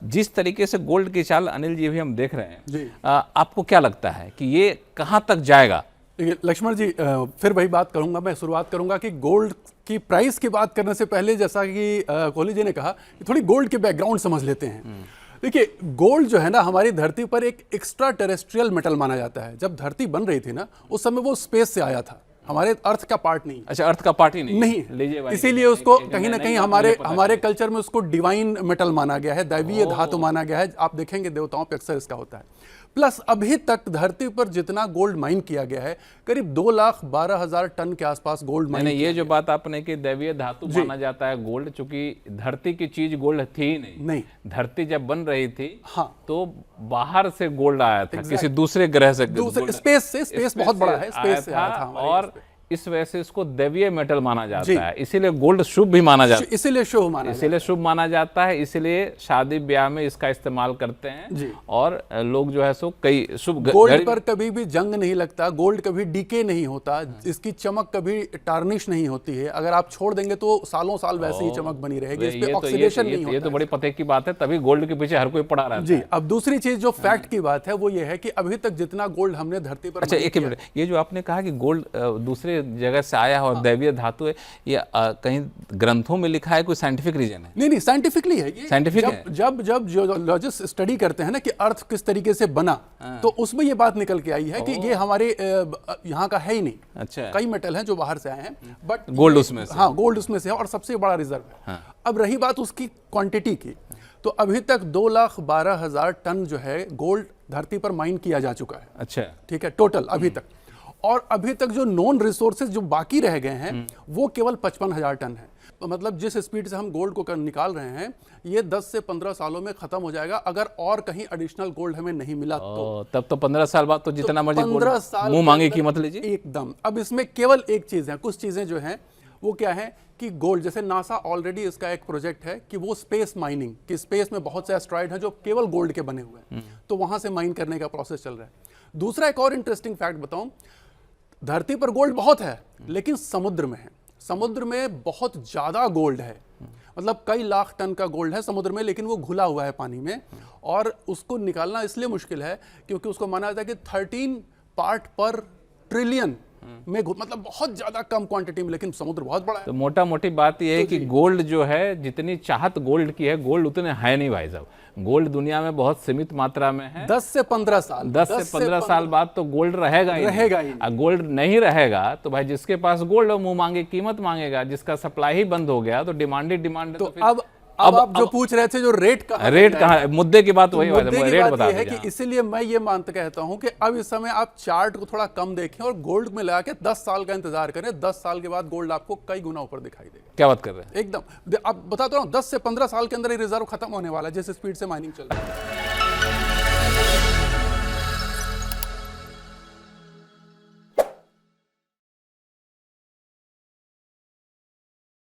जिस तरीके से गोल्ड की चाल अनिल जी भी हम देख रहे हैं जी। आपको क्या लगता है कि ये कहाँ तक जाएगा? देखिए लक्ष्मण जी, फिर वही बात करूंगा, मैं शुरुआत करूंगा कि गोल्ड की प्राइस की बात करने से पहले जैसा कि कोहली जी ने कहा कि थोड़ी गोल्ड के बैकग्राउंड समझ लेते हैं। देखिए गोल्ड जो है ना हमारी धरती पर एक एक्स्ट्रा टेरेस्ट्रियल मेटल माना जाता है। जब धरती बन रही थी ना उस समय वो स्पेस से आया था, हमारे अर्थ का पार्ट नहीं। अच्छा, अर्थ का पार्ट ही नहीं नहीं, इसीलिए उसको कहीं ना कहीं हमारे कल्चर में उसको डिवाइन मेटल माना गया है, दैवीय धातु माना गया है। आप देखेंगे देवताओं पे अक्सर इसका होता है। प्लस अभी तक धरती पर जितना गोल्ड माइन किया गया है करीब 2,12,000 टन के आसपास गोल्ड माइन। ये जो बात आपने कि दैवीय धातु माना जाता है गोल्ड, चूंकि धरती की चीज गोल्ड थी ही नहीं। धरती जब बन रही थी हाँ, तो बाहर से गोल्ड आया था, किसी दूसरे ग्रह से, स्पेस बहुत बड़ा है, स्पेस से आया था और इस वजह से इसको दैवीय मेटल माना जाता है। इसीलिए गोल्ड शुभ भी माना जाता है, इसीलिए शुभ माना जाता है। इसीलिए शादी ब्याह में इसका इस्तेमाल करते हैं और लोग जो है सो कई शुभ। गोल्ड पर कभी भी जंग नहीं लगता, गोल्ड कभी डीके नहीं होता, इसकी चमक कभी टार्निश नहीं होती है। अगर आप छोड़ देंगे तो सालों साल वैसे ही चमक बनी रहेगी, इस पे ऑक्सीडेशन नहीं होता। ये तो बड़ी पते की बात है, तभी गोल्ड के पीछे हर कोई पड़ा रहा है। जी, अब दूसरी चीज जो फैक्ट की बात है वो ये है कि अभी तक जितना गोल्ड हमने धरती पर। अच्छा, एक मिनट, ये जो आपने कहा कि गोल्ड दूसरे जगह से आया है और दैवीय धातु है, ये कहीं ग्रंथों में लिखा है, कोई साइंटिफिक रीजन है? नहीं, साइंटिफिकली है ये। साइंटिफिक है। जब जियोलॉजिस्ट स्टडी करते हैं ना कि अर्थ किस तरीके से बना, तो उसमें ये बात निकल के आई है कि ये हमारे यहाँ का है ही नहीं। अच्छा, कई मेटल हैं जो बाहर से आए हैं, बट गोल्ड उसमें से। हाँ, गोल्ड उसमें से है और सबसे बड़ा रिजर्व है। अब रही बात उसकी क्वांटिटी की, तो अभी तक 2,12,000 टन जो है गोल्ड धरती पर माइन किया जा चुका है। अच्छा, ठीक है, टोटल अभी तक। और अभी तक जो नॉन रिसोर्सेज जो बाकी रह गए हैं वो केवल 55,000 टन है। तो मतलब जिस स्पीड से हम गोल्ड को निकाल रहे हैं ये 10 से 15 सालों में खत्म हो जाएगा, अगर और कहीं एडिशनल गोल्ड हमें नहीं मिला तो। तब तो 15 साल बाद तो जितना मर्जी 15 साल मुंह मांगे कीमत लीजिए एकदम। अब इसमें केवल एक चीज है, कुछ चीजें जो हैं वो क्या है कि गोल्ड, जैसे नासा ऑलरेडी इसका एक प्रोजेक्ट है कि वो स्पेस माइनिंग, कि स्पेस में बहुत से एस्ट्रॉइड हैं जो केवल गोल्ड के बने हुए हैं, तो वहां से माइन करने का प्रोसेस चल रहा है। दूसरा एक और इंटरेस्टिंग फैक्ट बताऊं, धरती पर गोल्ड बहुत है लेकिन समुद्र में है, समुद्र में बहुत ज्यादा गोल्ड है। मतलब कई लाख टन का गोल्ड है समुद्र में, लेकिन वो घुला हुआ है पानी में और उसको निकालना इसलिए मुश्किल है क्योंकि उसको माना जाता है कि 13 पार्ट पर ट्रिलियन में, मतलब बहुत ज्यादा कम क्वांटिटी में, लेकिन समुद्र बहुत बड़ा है। तो मोटा मोटी बात यह है कि गोल्ड जो है, जितनी चाहत गोल्ड की है, गोल्ड उतने है नहीं भाई साहब। गोल्ड दुनिया में बहुत सीमित मात्रा में है। 10 से 15 साल 10 से 15 साल बाद तो गोल्ड रहेगा ही। गोल्ड नहीं रहेगा तो भाई जिसके पास गोल्ड मुंह मांगे कीमत मांगेगा, जिसका सप्लाई ही बंद हो गया तो डिमांड तो अब आप जो पूछ रहे थे जो रेट कहाँ, मुद्दे की बात वही रेट बता है कि इसीलिए मैं ये मानता कहता हूं कि अब इस समय आप चार्ट को थोड़ा कम देखें और गोल्ड में लगा के 10 साल का इंतजार करें। 10 साल के बाद गोल्ड आपको कई गुना ऊपर दिखाई देगा। क्या बात कर रहे हैं? एकदम, अब बताता हूं 10 से 15 साल के अंदर ये रिजर्व खत्म होने वाला है जिस स्पीड से माइनिंग चल रही है।